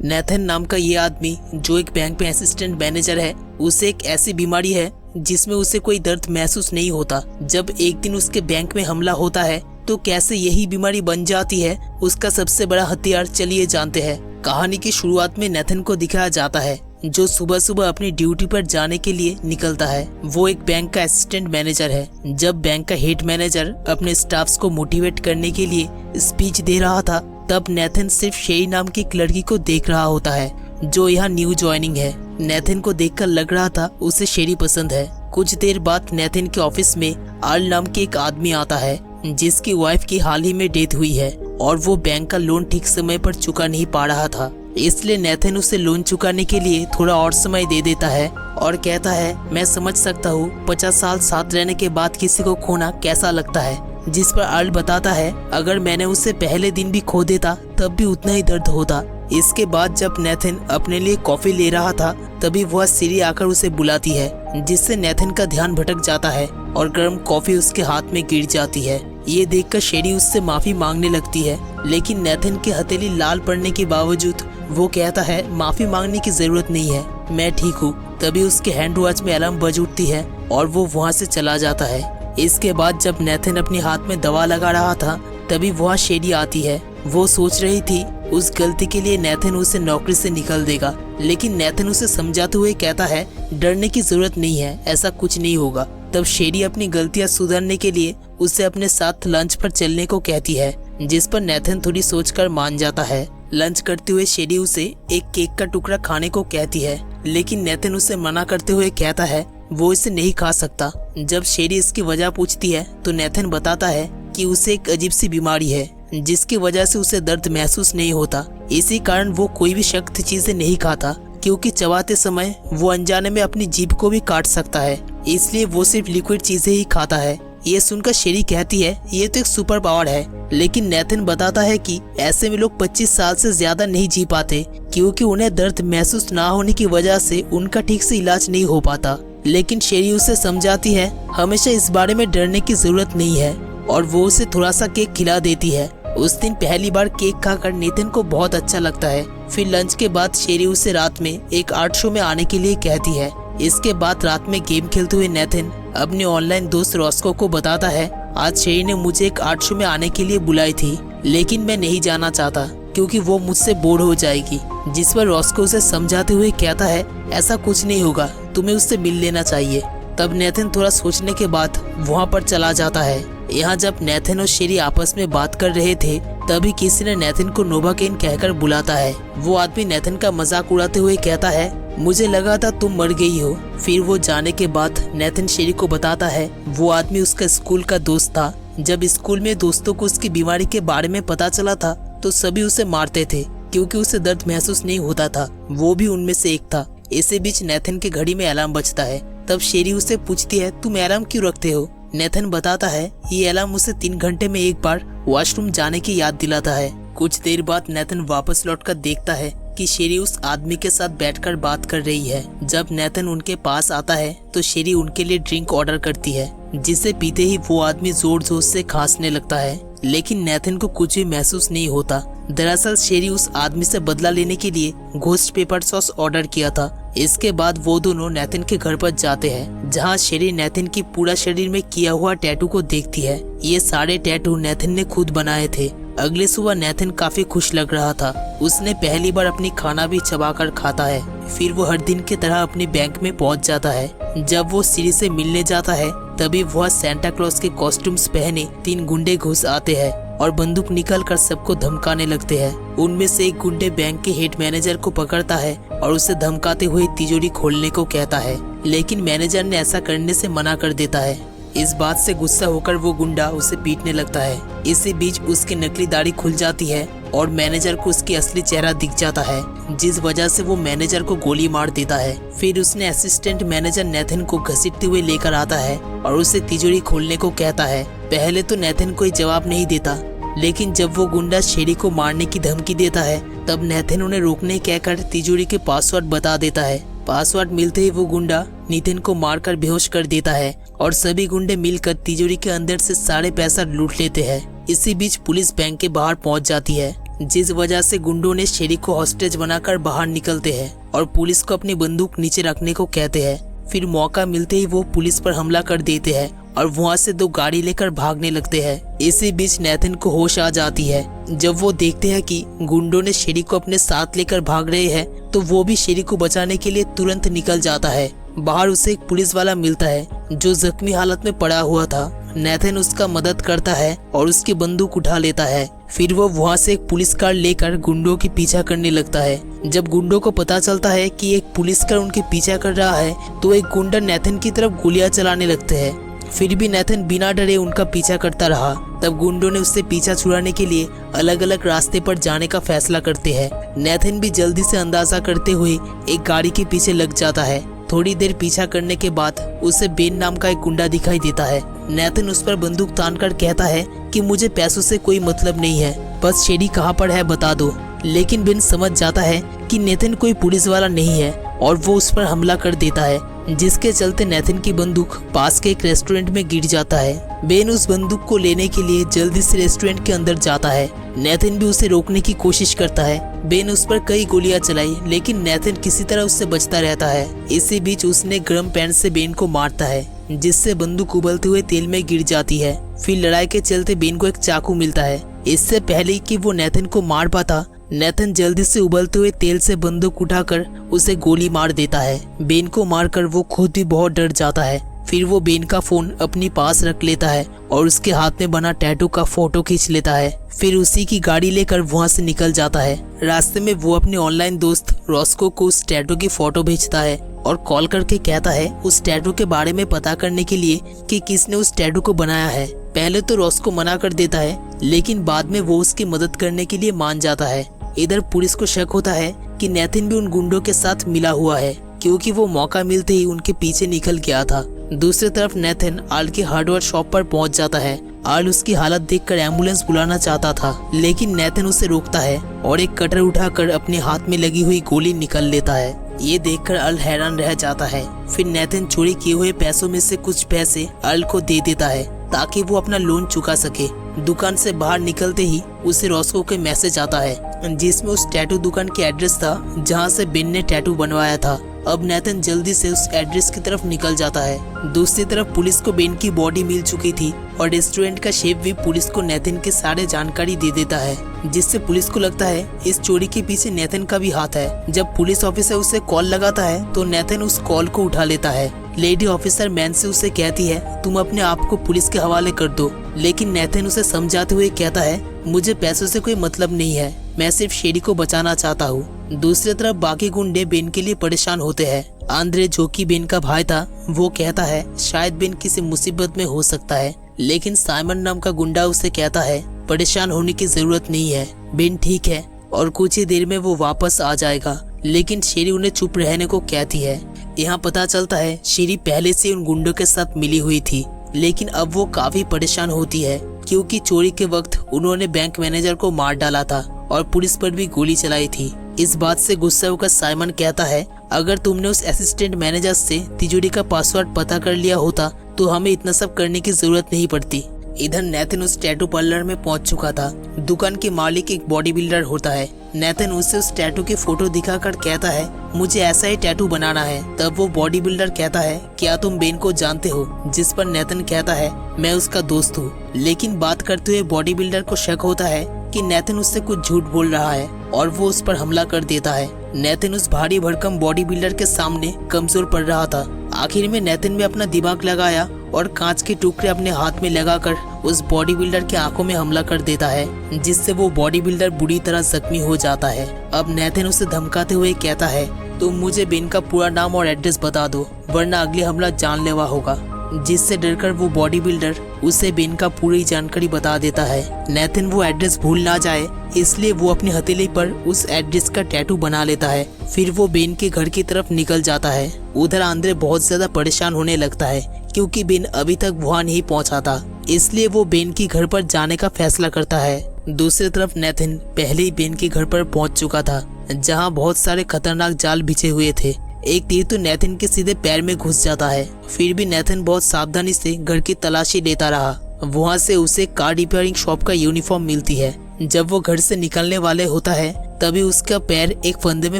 Nathan नाम का ये आदमी जो एक बैंक में असिस्टेंट मैनेजर है, उसे एक ऐसी बीमारी है जिसमें उसे कोई दर्द महसूस नहीं होता। जब एक दिन उसके बैंक में हमला होता है तो कैसे यही बीमारी बन जाती है उसका सबसे बड़ा हथियार चलिए जानते हैं। कहानी की शुरुआत में नेथन को दिखाया जाता है जो सुबह सुबह अपनी ड्यूटी पर जाने के लिए निकलता है। वो एक बैंक का असिस्टेंट मैनेजर है। जब बैंक का हेड मैनेजर अपने स्टाफ्स को मोटिवेट करने के लिए स्पीच दे रहा था, तब नेथन सिर्फ शेरी नाम की एक लड़की को देख रहा होता है जो यहाँ न्यू ज्वाइनिंग है। नेथन को देखकर लग रहा था उसे शेरी पसंद है। कुछ देर बाद नेथन के ऑफिस में अर्ल नाम के एक आदमी आता है जिसकी वाइफ की हाल ही में डेथ हुई है और वो बैंक का लोन ठीक समय पर चुका नहीं पा रहा था। इसलिए नेथन उसे लोन चुकाने के लिए थोड़ा और समय दे देता है और कहता है, मैं समझ सकता हूँ 50 साल साथ रहने के बाद किसी को खोना कैसा लगता है। जिस पर अर्ल बताता है, अगर मैंने उसे पहले दिन भी खो देता तब भी उतना ही दर्द होता। इसके बाद जब नेथन अपने लिए कॉफी ले रहा था तभी वह सीढ़ी आकर उसे बुलाती है, जिससे नेथन का ध्यान भटक जाता है और गर्म कॉफी उसके हाथ में गिर जाती है। ये देखकर शेरी उससे माफी मांगने लगती है, लेकिन नेथन की हथेली लाल पड़ने के बावजूद वो कहता है, माफी मांगने की जरूरत नहीं है, मैं ठीक हूँ। तभी उसके हैंड वॉच में अलार्म बज उठती है और वो वहाँ से चला जाता है। इसके बाद जब नेथन अपने हाथ में दवा लगा रहा था तभी वहाँ शेरी आती है। वो सोच रही थी उस गलती के लिए नेथन उसे नौकरी से निकाल देगा, लेकिन नेथन उसे समझाते हुए कहता है, डरने की जरूरत नहीं है, ऐसा कुछ नहीं होगा। तब शेरी अपनी गलतियां सुधारने के लिए उसे अपने साथ लंच पर चलने को कहती है, जिस पर नेथन थोड़ी सोचकर मान जाता है। लंच करते हुए शेरी उसे एक केक का टुकड़ा खाने को कहती है, लेकिन नेथन उसे मना करते हुए कहता है वो इसे नहीं खा सकता। जब शेरी इसकी वजह पूछती है तो नेथन बताता है कि उसे एक अजीब सी बीमारी है जिसकी वजह से उसे दर्द महसूस नहीं होता। इसी कारण वो कोई भी सख्त चीजें नहीं खाता, क्योंकि चबाते समय वो अनजाने में अपनी जीभ को भी काट सकता है, इसलिए वो सिर्फ लिक्विड चीजें ही खाता है। ये सुनकर शेरी कहती है, ये तो एक सुपर पावर है, लेकिन नेथन बताता है कि ऐसे में लोग 25 साल से ज्यादा नहीं जी पाते, क्योंकि उन्हें दर्द महसूस ना होने की वजह से उनका ठीक से इलाज नहीं हो पाता। लेकिन शेरी उसे समझाती है हमेशा इस बारे में डरने की जरूरत नहीं है और वो उसे थोड़ा सा केक खिला देती है। उस दिन पहली बार केक खाकर नेथन को बहुत अच्छा लगता है। फिर लंच के बाद शेरी उसे रात में एक आर्ट शो में आने के लिए कहती है। इसके बाद रात में गेम खेलते हुए नेथन अपने ऑनलाइन दोस्त रॉस्को को बताता है, आज शेरी ने मुझे एक आर्ट शो में आने के लिए बुलाई थी, लेकिन मैं नहीं जाना चाहता क्योंकि वो मुझसे बोर हो जाएगी। जिस पर रॉस्को उसे समझाते हुए कहता है, ऐसा कुछ नहीं होगा, तुम्हें उससे मिल लेना चाहिए। तब नेथन थोड़ा सोचने के बाद वहाँ पर चला जाता है। यहाँ जब नेथन और शेरी आपस में बात कर रहे थे तभी किसी ने नेथन को नोवाकेन कहकर बुलाता है। वो आदमी नेथन का मजाक उड़ाते हुए कहता है, मुझे लगा था तुम मर गई हो। फिर वो जाने के बाद नेथन शेरी को बताता है वो आदमी उसका स्कूल का दोस्त था। जब स्कूल में दोस्तों को उसकी बीमारी के बारे में पता चला था तो सभी उसे मारते थे क्योंकि उसे दर्द महसूस नहीं होता था। वो भी उनमें से एक था। इसी बीच नेथन के घड़ी में अलार्म बजता है। तब शेरी उसे पूछती है, तुम अलार्म क्यों रखते हो? नेथन बताता है ये अलार्म उसे 3 घंटे में एक बार वॉशरूम जाने की याद दिलाता है। कुछ देर बाद नेथन वापस लौटकर देखता है कि शेरी उस आदमी के साथ बैठकर बात कर रही है। जब नेथन उनके पास आता है तो शेरी उनके लिए ड्रिंक ऑर्डर करती है, जिसे पीते ही वो आदमी जोर जोर से खांसने लगता है, लेकिन नेथन को कुछ भी महसूस नहीं होता। दरअसल शेरी उस आदमी से बदला लेने के लिए घोस्ट पेपर सॉस ऑर्डर किया था। इसके बाद वो दोनों नेथन के घर पर जाते हैं, जहां शेरी नेथन की पूरा शरीर में किया हुआ टैटू को देखती है। ये सारे टैटू नेथन ने खुद बनाए थे। अगले सुबह नेथन काफी खुश लग रहा था। उसने पहली बार अपनी खाना भी चबाकर खाता है। फिर वो हर दिन की तरह अपने बैंक में पहुंच जाता है। जब वो सीढ़ी से मिलने जाता है तभी वह सेंटा क्लॉज के कॉस्ट्यूम्स पहने 3 गुंडे घुस आते हैं और बंदूक निकाल कर सबको धमकाने लगते हैं। उनमें से एक गुंडे बैंक के हेड मैनेजर को पकड़ता है और उसे धमकाते हुए तिजोरी खोलने को कहता है, लेकिन मैनेजर ने ऐसा करने से मना कर देता है। इस बात से गुस्सा होकर वो गुंडा उसे पीटने लगता है। इसी बीच उसकी नकली दाढ़ी खुल जाती है और मैनेजर को उसकी असली चेहरा दिख जाता है, जिस वजह से वो मैनेजर को गोली मार देता है। फिर उसने असिस्टेंट मैनेजर नेथन को घसीटते हुए लेकर आता है और उसे तिजोरी खोलने को कहता है। पहले तो नेथन कोई जवाब नहीं देता, लेकिन जब वो गुंडा शेरी को मारने की धमकी देता है तब नेथन उन्हें रोकने कहकर तिजोरी के पासवर्ड बता देता है। पासवर्ड मिलते ही वो गुंडा नितिन को मारकर बेहोश कर देता है और सभी गुंडे मिलकर तिजोरी के अंदर से सारे पैसा लूट लेते हैं। इसी बीच पुलिस बैंक के बाहर पहुंच जाती है। जिस वजह से गुंडों ने शेरी को हॉस्टेज बनाकर बाहर निकलते हैं और पुलिस को अपनी बंदूक नीचे रखने को कहते हैं। फिर मौका मिलते ही वो पुलिस पर हमला कर देते हैं और वहाँ से 2 गाड़ी लेकर भागने लगते हैं। इसी बीच नेथन को होश आ जाती है। जब वो देखते हैं कि गुंडों ने शेरी को अपने साथ लेकर भाग रहे हैं तो वो भी शेरी को बचाने के लिए तुरंत निकल जाता है। बाहर उसे एक पुलिस वाला मिलता है जो जख्मी हालत में पड़ा हुआ था। नेथन उसका मदद करता है और उसकी बंदूक उठा लेता है। फिर वो वहाँ से एक पुलिस कार लेकर गुंडों की पीछा करने लगता है। जब गुंडों को पता चलता है कि एक पुलिस कार उनके पीछा कर रहा है तो एक गुंडा नेथन की तरफ गोलियां चलाने लगते हैं। फिर भी नेथन बिना डरे उनका पीछा करता रहा। तब गुंडों ने उससे पीछा छुड़ाने के लिए अलग अलग रास्ते पर जाने का फैसला करते हैं। नेथन भी जल्दी से अंदाजा करते हुए एक गाड़ी के पीछे लग जाता है। थोड़ी देर पीछा करने के बाद उसे बेन नाम का एक गुंडा दिखाई देता है। नेथन उस पर बंदूक तानकर कहता है कि मुझे पैसों से कोई मतलब नहीं है, बस शेरी कहाँ पर है बता दो। लेकिन बेन समझ जाता है कि नेथन कोई पुलिस वाला नहीं है और वो उस पर हमला कर देता है, जिसके चलते नेथन की बंदूक पास के एक रेस्टोरेंट में गिर जाता है। बेन उस बंदूक को लेने के लिए जल्दी से रेस्टोरेंट के अंदर जाता है। नेथन भी उसे रोकने की कोशिश करता है। बेन उस पर कई गोलियां चलाई लेकिन नेथन किसी तरह उससे बचता रहता है। इसी बीच उसने गर्म पैन से बेन को मारता है, जिससे बंदूक उबलते हुए तेल में गिर जाती है। फिर लड़ाई के चलते बेन को एक चाकू मिलता है। इससे पहले कि वो नेथन को मार पाता, नेथन जल्दी से उबलते हुए तेल से बंदूक उठाकर उसे गोली मार देता है। बेन को मारकर वो खुद भी बहुत डर जाता है। फिर वो बेन का फोन अपनी पास रख लेता है और उसके हाथ में बना टैटू का फोटो खींच लेता है। फिर उसी की गाड़ी लेकर वहाँ से निकल जाता है। रास्ते में वो अपने ऑनलाइन दोस्त रॉस्को को उस टैटू की फोटो भेजता है और कॉल करके कहता है उस टैटू के बारे में पता करने के लिए कि किसने उस टैटू को बनाया है। पहले तो रॉस्को मना कर देता है लेकिन बाद में वो उसकी मदद करने के लिए मान जाता है। इधर पुलिस को शक होता है कि नेथन भी उन गुंडों के साथ मिला हुआ है, क्योंकि वो मौका मिलते ही उनके पीछे निकल गया था। दूसरी तरफ नेथन आल की हार्डवेयर शॉप पर पहुंच जाता है। आल उसकी हालत देखकर एम्बुलेंस बुलाना चाहता था, लेकिन नेथन उसे रोकता है और एक कटर उठाकर अपने हाथ में लगी हुई गोली निकल लेता है। ये देखकर अल हैरान रह जाता है। फिर नेथन चोरी किए हुए पैसों में से कुछ पैसे अल को दे देता है ताकि वो अपना लोन चुका सके। दुकान से बाहर निकलते ही उसे रॉस्को के मैसेज आता है, जिसमें उस टैटू दुकान के एड्रेस था जहां से बेन ने टैटू बनवाया था। अब नेथन जल्दी से उस एड्रेस की तरफ निकल जाता है। दूसरी तरफ पुलिस को बेन की बॉडी मिल चुकी थी और रेस्टोरेंट का शेफ भी पुलिस को नेथन के सारे जानकारी दे देता है, जिससे पुलिस को लगता है इस चोरी के पीछे नेथन का भी हाथ है। जब पुलिस ऑफिसर उसे कॉल लगाता है तो नेथन उस कॉल को उठा लेता है। लेडी ऑफिसर मैन से उसे कहती है तुम अपने आप को पुलिस के हवाले कर दो, लेकिन नेथन उसे समझाते हुए कहता है मुझे पैसों से कोई मतलब नहीं है, मैं सिर्फ शेरी को बचाना चाहता हूँ। दूसरी तरफ बाकी गुंडे बेन के लिए परेशान होते हैं। आंद्रे जो कि बेन का भाई था वो कहता है शायद बेन किसी मुसीबत में हो सकता है, लेकिन साइमन नाम का गुंडा उसे कहता है परेशान होने की जरूरत नहीं है, बेन ठीक है और कुछ ही देर में वो वापस आ जाएगा। लेकिन शेरी उन्हें चुप रहने को कहती है। यहाँ पता चलता है शेरी पहले से उन गुंडों के साथ मिली हुई थी, लेकिन अब वो काफी परेशान होती है क्योंकि चोरी के वक्त उन्होंने बैंक मैनेजर को मार डाला था और पुलिस पर भी गोली चलाई थी। इस बात से गुस्सा होकर साइमन कहता है अगर तुमने उस असिस्टेंट मैनेजर से तिजोरी का पासवर्ड पता कर लिया होता तो हमें इतना सब करने की जरूरत नहीं पड़ती। इधर नेथन उस टैटू पार्लर में पहुंच चुका था। दुकान के मालिक एक बॉडी बिल्डर होता है। नेथन उसे उस टैटू की फोटो दिखाकर कहता है मुझे ऐसा ही टैटू बनाना है। तब वो बॉडी बिल्डर कहता है क्या तुम बेन को जानते हो, जिस पर नेथन कहता है मैं उसका दोस्त हूँ। लेकिन बात करते हुए बॉडी बिल्डर को शक होता है कि नेथन उससे कुछ झूठ बोल रहा है और वो उस पर हमला कर देता है। नेथन उस भारी भरकम बॉडी बिल्डर के सामने कमजोर पड़ रहा था। आखिर में नेथन ने अपना दिमाग लगाया और कांच के टुकड़े अपने हाथ में लगाकर उस बॉडी बिल्डर के आंखों में हमला कर देता है, जिससे वो बॉडी बिल्डर बुरी तरह जख्मी हो जाता है। अब नेथन उसे धमकाते हुए कहता है तुम मुझे बेन का पूरा नाम और एड्रेस बता दो वरना अगले हमला जानलेवा होगा, जिससे डरकर वो बॉडी बिल्डर उसे बेन का पूरी जानकारी बता देता है। नेथन वो एड्रेस भूल ना जाए इसलिए वो अपनी हथेली पर उस एड्रेस का टैटू बना लेता है। फिर वो बेन के घर की तरफ निकल जाता है। उधर आंद्रे बहुत ज्यादा परेशान होने लगता है क्योंकि बेन अभी तक वहाँ नहीं पहुँचा था, इसलिए वो बेन के घर पर जाने का फैसला करता है। दूसरी तरफ नेथन पहले ही बेन के घर पर पहुँच चुका था, जहाँ बहुत सारे खतरनाक जाल बिछे हुए थे। एक तीर तो नेथन के सीधे पैर में घुस जाता है। फिर भी नेथन बहुत सावधानी से घर की तलाशी लेता रहा। वहाँ से उसे कार रिपेयरिंग शॉप का यूनिफॉर्म मिलती है, जब वो घर से निकलने वाले होता है तभी उसका पैर एक फंदे में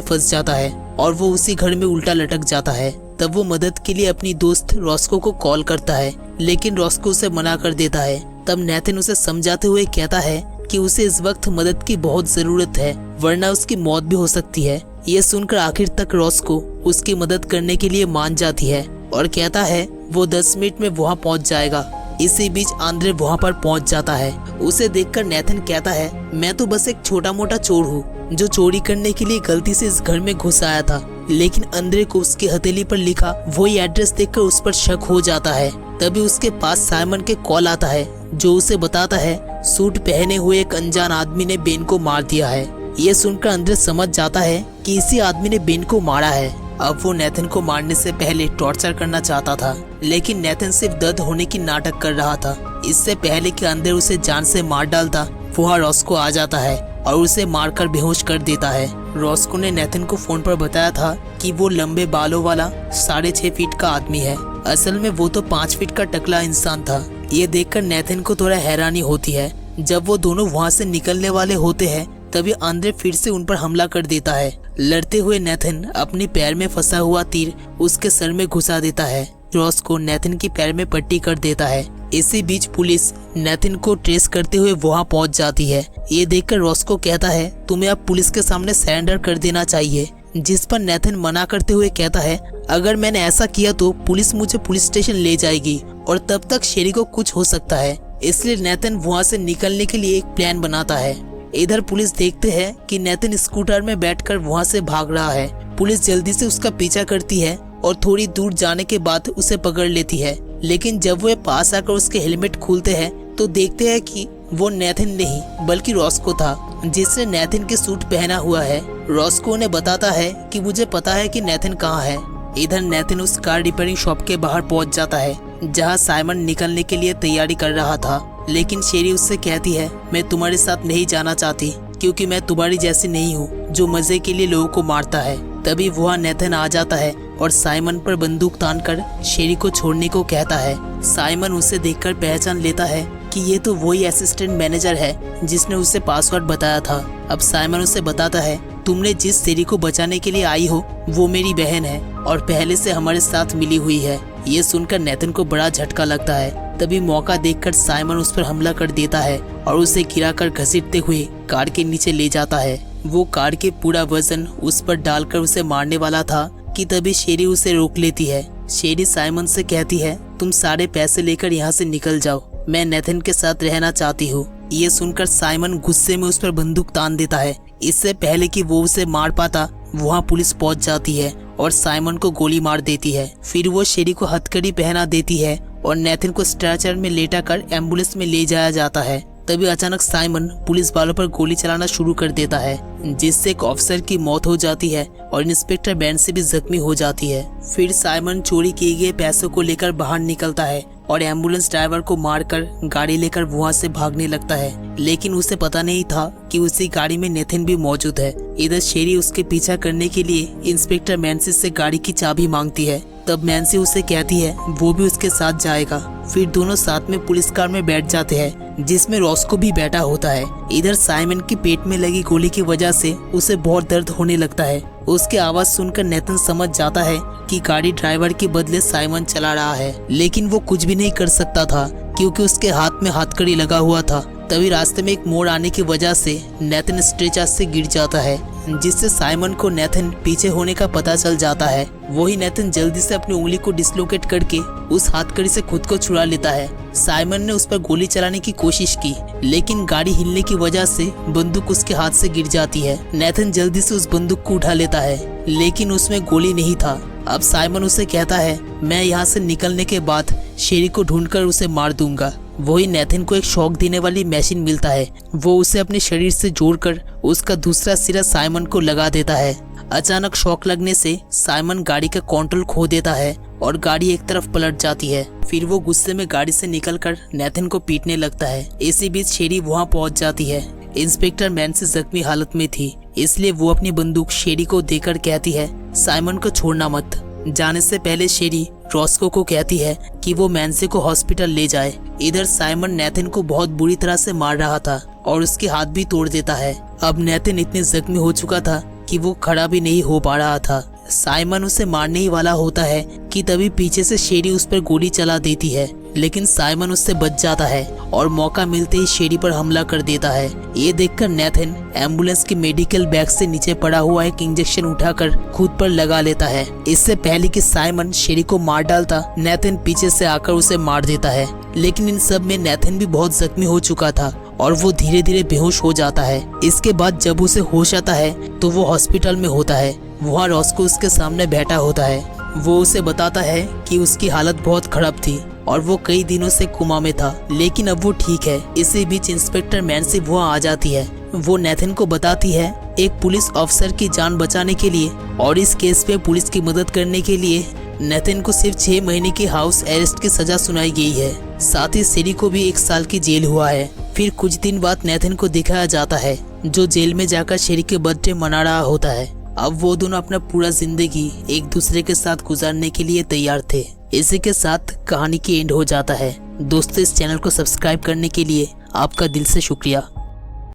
फंस जाता है और वो उसी घर में उल्टा लटक जाता है। तब वो मदद के लिए अपनी दोस्त रॉस्को को कॉल करता है, लेकिन रॉस्को उसे मना कर देता है। तब नेथन उसे समझाते हुए कहता है कि उसे इस वक्त मदद की बहुत जरूरत है, वरना उसकी मौत भी हो सकती है। ये सुनकर आखिर तक रॉस्को उसकी मदद करने के लिए मान जाती है और कहता है वो 10 मिनट में वहाँ पहुँच जाएगा। इसी बीच आंद्रे वहाँ पर पहुँच जाता है। उसे देखकर नेथन कहता है मैं तो बस एक छोटा मोटा चोर हूँ जो चोरी करने के लिए गलती से इस घर में घुस आया था। लेकिन आंद्रे को उसकी हथेली पर लिखा वही एड्रेस देखकर उस पर शक हो जाता है। तभी उसके पास साइमन के कॉल आता है जो उसे बताता है सूट पहने हुए एक अनजान आदमी ने बेन को मार दिया है। ये सुनकर आंद्रे समझ जाता है कि इसी आदमी ने बेन को मारा है। अब वो नेथन को मारने से पहले टॉर्चर करना चाहता था, लेकिन नेथन सिर्फ दर्द होने की नाटक कर रहा था। इससे पहले कि आंद्रे उसे जान से मार डालता, वहाँ रॉस्को आ जाता है और उसे मारकर बेहोश कर देता है। रॉस्को ने नेथन को फोन पर बताया था कि वो लंबे बालों वाला 6.5 फीट का आदमी है। असल में वो तो 5 फीट का टकला इंसान था। ये देखकर नेथन को थोड़ा हैरानी होती है। जब वो दोनों वहाँ से निकलने वाले होते हैं तभी आंद्रे फिर से उन पर हमला कर देता है। लड़ते हुए नेथन अपने पैर में फंसा हुआ तीर उसके सर में घुसा देता है। रॉस्को नेथन की पैर में पट्टी कर देता है। इसी बीच पुलिस नेथन को ट्रेस करते हुए वहां पहुंच जाती है। ये देखकर रॉस्को कहता है तुम्हें अब पुलिस के सामने सरेंडर कर देना चाहिए, जिस पर नेथन मना करते हुए कहता है अगर मैंने ऐसा किया तो पुलिस मुझे पुलिस स्टेशन ले जाएगी और तब तक शेरी को कुछ हो सकता है। इसलिए नेथन वहां से निकलने के लिए एक प्लान बनाता है। इधर पुलिस देखते हैं कि नेथन स्कूटर में बैठकर वहां से भाग रहा है। पुलिस जल्दी से उसका पीछा करती है और थोड़ी दूर जाने के बाद उसे पकड़ लेती है। लेकिन जब वो पास आकर उसके हेलमेट खोलते हैं तो देखते हैं कि वो नेथन नहीं बल्कि रॉस्को था, जिसने नेथन के सूट पहना हुआ है। रॉस्को ने बताता है कि मुझे पता है कि नेथन कहाँ है। इधर नेथन उस कार रिपेयरिंग शॉप के बाहर पहुंच जाता है जहां साइमन निकलने के लिए तैयारी कर रहा था। लेकिन शेरी उससे कहती है मैं तुम्हारे साथ नहीं जाना चाहती क्योंकि मैं तुम्हारी जैसी नहीं हूँ जो मजे के लिए लोगों को मारता है। तभी वहाँ नेथन आ जाता है और साइमन पर बंदूक तानकर शेरी को छोड़ने को कहता है। साइमन उसे देखकर पहचान लेता है कि ये तो वही असिस्टेंट मैनेजर है जिसने उसे पासवर्ड बताया था। अब साइमन उसे बताता है तुमने जिस शेरी को बचाने के लिए आई हो वो मेरी बहन है और पहले से हमारे साथ मिली हुई है। ये सुनकर नेथन को बड़ा झटका लगता है। तभी मौका देखकर साइमन उस पर हमला कर देता है और उसे गिराकर घसीटते हुए कार के नीचे ले जाता है। वो कार के पूरा वजन उस पर डालकर उसे मारने वाला था कि तभी शेरी उसे रोक लेती है। शेरी साइमन से कहती है तुम सारे पैसे लेकर यहाँ से निकल जाओ, मैं नेथन के साथ रहना चाहती हूँ। ये सुनकर साइमन गुस्से में उस पर बंदूक तान देता है। इससे पहले कि वो उसे मार पाता वहाँ पुलिस पहुँच जाती है और साइमन को गोली मार देती है। फिर वो शेरी को हथकड़ी पहना देती है और नेथन को स्ट्रेचर में लेटाकर एम्बुलेंस में ले जाया जाता है। तभी अचानक साइमन पुलिस वालों पर गोली चलाना शुरू कर देता है, जिससे एक ऑफिसर की मौत हो जाती है और इंस्पेक्टर बेंसी भी जख्मी हो जाती है। फिर साइमन चोरी किए गए पैसों को लेकर बाहर निकलता है और एम्बुलेंस ड्राइवर को मारकर गाड़ी लेकर वहां से भागने लगता है। लेकिन उसे पता नहीं था कि उसी गाड़ी में नेथन भी मौजूद है। इधर शेरी उसके पीछा करने के लिए इंस्पेक्टर मैंसी से गाड़ी की चाबी मांगती है। तब मैंसी उसे कहती है वो भी उसके साथ जाएगा। फिर दोनों साथ में पुलिस कार में बैठ जाते हैं जिसमें रॉस्को भी बैठा होता है। इधर साइमन की पेट में लगी गोली की वजह से उसे बहुत दर्द होने लगता है। उसकी आवाज सुनकर नेथन समझ जाता है कि गाड़ी ड्राइवर के बदले साइमन चला रहा है, लेकिन वो कुछ भी नहीं कर सकता था क्योंकि उसके हाथ में हथकड़ी लगा हुआ था। तभी रास्ते में एक मोड़ आने की वजह से नेथन स्ट्रेचर से गिर जाता है, जिससे साइमन को नेथन पीछे होने का पता चल जाता है। वही नेथन जल्दी से अपनी उंगली को डिसलोकेट करके उस हथकड़ी से खुद को छुड़ा लेता है। साइमन ने उस पर गोली चलाने की कोशिश की, लेकिन गाड़ी हिलने की वजह से बंदूक उसके हाथ से गिर जाती है। नेथन जल्दी से उस बंदूक को उठा लेता है, लेकिन उसमें गोली नहीं था। अब साइमन उसे कहता है मैं यहाँ से निकलने के बाद शेरी को ढूंढकर उसे मार दूंगा। वही नेथन को एक शॉक देने वाली मशीन मिलता है। वो उसे अपने शरीर से जोड़कर उसका दूसरा सिरा साइमन को लगा देता है। अचानक शॉक लगने से साइमन गाड़ी का कंट्रोल खो देता है और गाड़ी एक तरफ पलट जाती है। फिर वो गुस्से में गाड़ी से निकलकर नेथन को पीटने लगता है। इसी बीच शेरी वहाँ पहुँच जाती है। इंस्पेक्टर मैंसी जख्मी हालत में थी, इसलिए वो अपनी बंदूक शेरी को देकर कहती है साइमन को छोड़ना मत। जाने से पहले शेरी रॉस्को को कहती है कि वो मैंसे को हॉस्पिटल ले जाए। इधर साइमन नेथन को बहुत बुरी तरह से मार रहा था और उसके हाथ भी तोड़ देता है। अब नेथन इतने जख्मी हो चुका था कि वो खड़ा भी नहीं हो पा रहा था। साइमन उसे मारने ही वाला होता है कि तभी पीछे से शेरी उस पर गोली चला देती है, लेकिन साइमन उससे बच जाता है और मौका मिलते ही शेरी पर हमला कर देता है। ये देखकर नेथन एम्बुलेंस के मेडिकल बैग से नीचे पड़ा हुआ एक इंजेक्शन उठाकर खुद पर लगा लेता है। इससे पहले कि साइमन शेरी को मार डालता, नेथन पीछे से आकर उसे मार देता है। लेकिन इन सब में नेथन भी बहुत जख्मी हो चुका था और वो धीरे धीरे बेहोश हो जाता है। इसके बाद जब उसे होश आता है तो वो हॉस्पिटल में होता है। वहाँ रॉस्को उसके सामने बैठा होता है। वो उसे बताता है कि उसकी हालत बहुत खराब थी और वो कई दिनों से कोमा में था, लेकिन अब वो ठीक है। इसी बीच इंस्पेक्टर मैन्सी वहाँ आ जाती है। वो नेथन को बताती है एक पुलिस ऑफिसर की जान बचाने के लिए और इस केस पे पुलिस की मदद करने के लिए नेथन को सिर्फ 6 महीने की हाउस अरेस्ट की सजा सुनाई गई है। साथ ही शेरी को भी 1 साल की जेल हुआ है। फिर कुछ दिन बाद नेथन को दिखाया जाता है जो जेल में जाकर शेरी के बर्थडे मना रहा होता है। अब वो दोनों अपना पूरा जिंदगी एक दूसरे के साथ गुजारने के लिए तैयार थे। इसी के साथ कहानी की एंड हो जाता है। दोस्तों, इस चैनल को सब्सक्राइब करने के लिए आपका दिल से शुक्रिया।